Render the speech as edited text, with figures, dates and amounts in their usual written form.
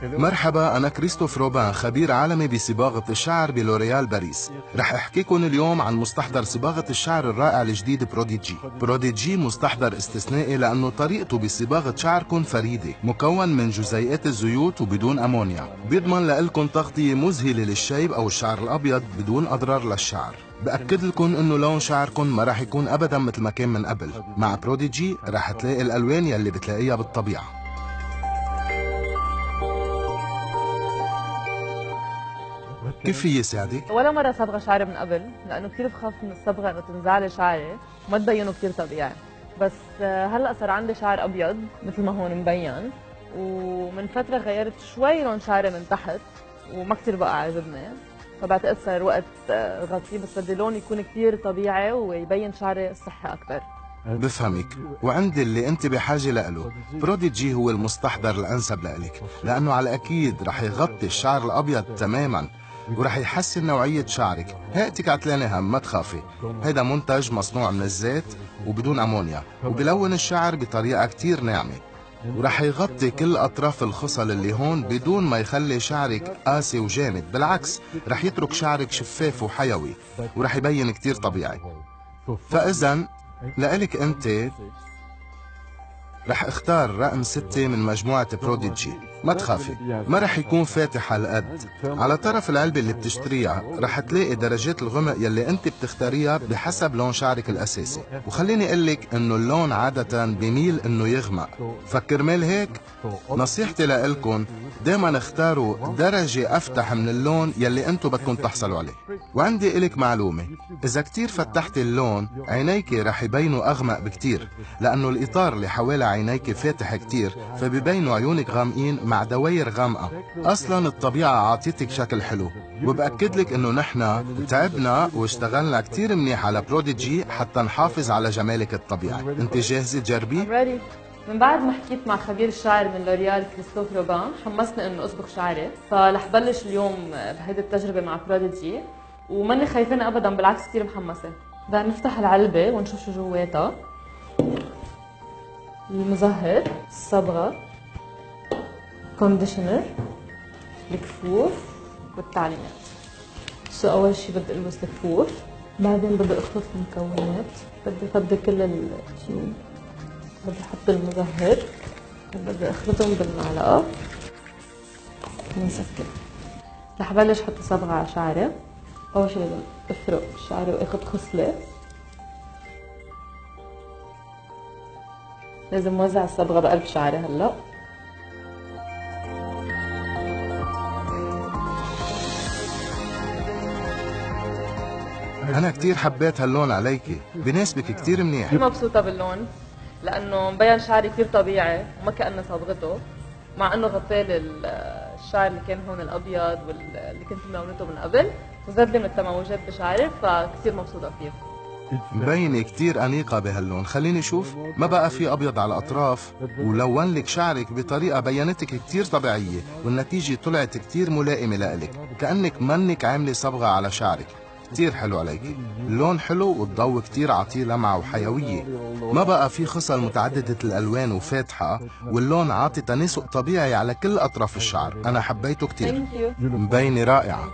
مرحبا، أنا كريستوف روبان، خبير عالمي بصباغة الشعر بلوريال باريس. رح أحكيكم اليوم عن مستحضر صباغة الشعر الرائع الجديد بروديجي. بروديجي مستحضر استثنائي لأنه طريقته بصباغة شعركم فريدة، مكون من جزيئات الزيوت وبدون أمونيا. بيضمن لكم تغطية مذهلة للشيب أو الشعر الأبيض بدون أضرار للشعر. بأكد لكم إنه لون شعركم ما رح يكون أبدا مثل ما كان من قبل. مع بروديجي رح تلاقي الألوان يلي بتلاقيها بالطبيعة. كيف في ساعدك؟ ولا مرة صبغة شعري من قبل، لأنه كثير بخاف من الصبغة إنه تنزعلي شعري وما تبينه كثير طبيعي، بس هلا صار عندي شعر أبيض مثل ما هون مبين، ومن فترة غيرت شوي لون شعري من تحت وما كثير بقى عاجبني، فبعتقد صار وقت غطيه، بس بدي لون يكون كثير طبيعي ويبين شعري صحي أكثر. بفهمك، وعندي اللي انت بحاجة له. بروديجي هو المستحضر الأنسب لإلك، لأنه على الأكيد رح يغطي الشعر الأبيض تماما ورح يحسن نوعية شعرك. هاتك عتلانة هم، ما تخافي. هيدا منتج مصنوع من الزيت وبدون أمونيا، وبلون الشعر بطريقة كتير ناعمة، ورح يغطي كل أطراف الخصل اللي هون بدون ما يخلي شعرك قاسي وجامد. بالعكس، رح يترك شعرك شفاف وحيوي ورح يبين كتير طبيعي. فإذا لإلك أنت رح اختار رقم 6 من مجموعة بروديجي. ما تخافي، ما رح يكون فاتح على القد. على طرف العلبة اللي بتشتريها رح تلاقي درجات الغمق يلي انت بتختاريها بحسب لون شعرك الأساسي، وخليني اقلك انه اللون عادة بيميل انه يغمق، فكرمال هيك نصيحتي لإلكن دايما اختاروا درجة افتح من اللون يلي انتو بدكم تحصلوا عليه. وعندي إلك معلومة، اذا كتير فتحتي اللون عينيك رح يبينوا اغمق بكتير، لانه الاطار اللي حوالي عينيك فاتح كتير، فبيبينوا عيونك غامقين مع دواير غامقة. اصلا الطبيعة عطيتك شكل حلو، وبأكد لك انه نحن تعبنا واشتغلنا كتير منيح على بروديجي حتى نحافظ على جمالك الطبيعي. انت جاهزة تجربي؟ من بعد ما حكيت مع خبير الشعر من لوريال كريستوف روبان حمسني انه اصبغ شعري، فرح بلش اليوم بهيدي التجربة مع بروديجي، وماني خايفانة ابدا، بالعكس كثير محمسة. بدنا نفتح العلبة ونشوف شو جواتها. المزهر، الصبغة، كونديشنر، الكفوف والتعليمات. سو اول شي بدي البس الكفوف، بعدين بدي اخلط المكونات، بدي افضي كل التيوب، بدي احط المزهر، بدي اخلطهم بالمعلقة ونسكر. رح بلش احط صبغة على شعري. اول شي بدي افرق شعري واخد خصلة. لازم وزع الصبغة بقلب شعري هلا. أنا كتير حبيت هاللون عليكي، بناسبك كتير منيح. مبسوطة باللون لأنه مبين شعري كتير طبيعي وما كأنه صبغته، مع إنه غطالي الشعر اللي كان هون الأبيض واللي كنت ملونته من قبل، وزاد لي من التموجات بشعري، فكتير مبسوطة فيه. مبينة كتير أنيقة بهاللون. خليني شوف، ما بقى في أبيض على الأطراف، ولون لك شعرك بطريقة بينتك كتير طبيعية، والنتيجة طلعت كتير ملائمة لإلك، كأنك منك عاملة صبغة على شعرك. كتير حلو عليكي، اللون حلو والضوء كتير عطيه لمعة وحيوية. ما بقى في خصل متعددة الألوان وفاتحة، واللون عاطي تناسق طبيعي على كل أطراف الشعر. أنا حبيته كتير، مبينة رائعة.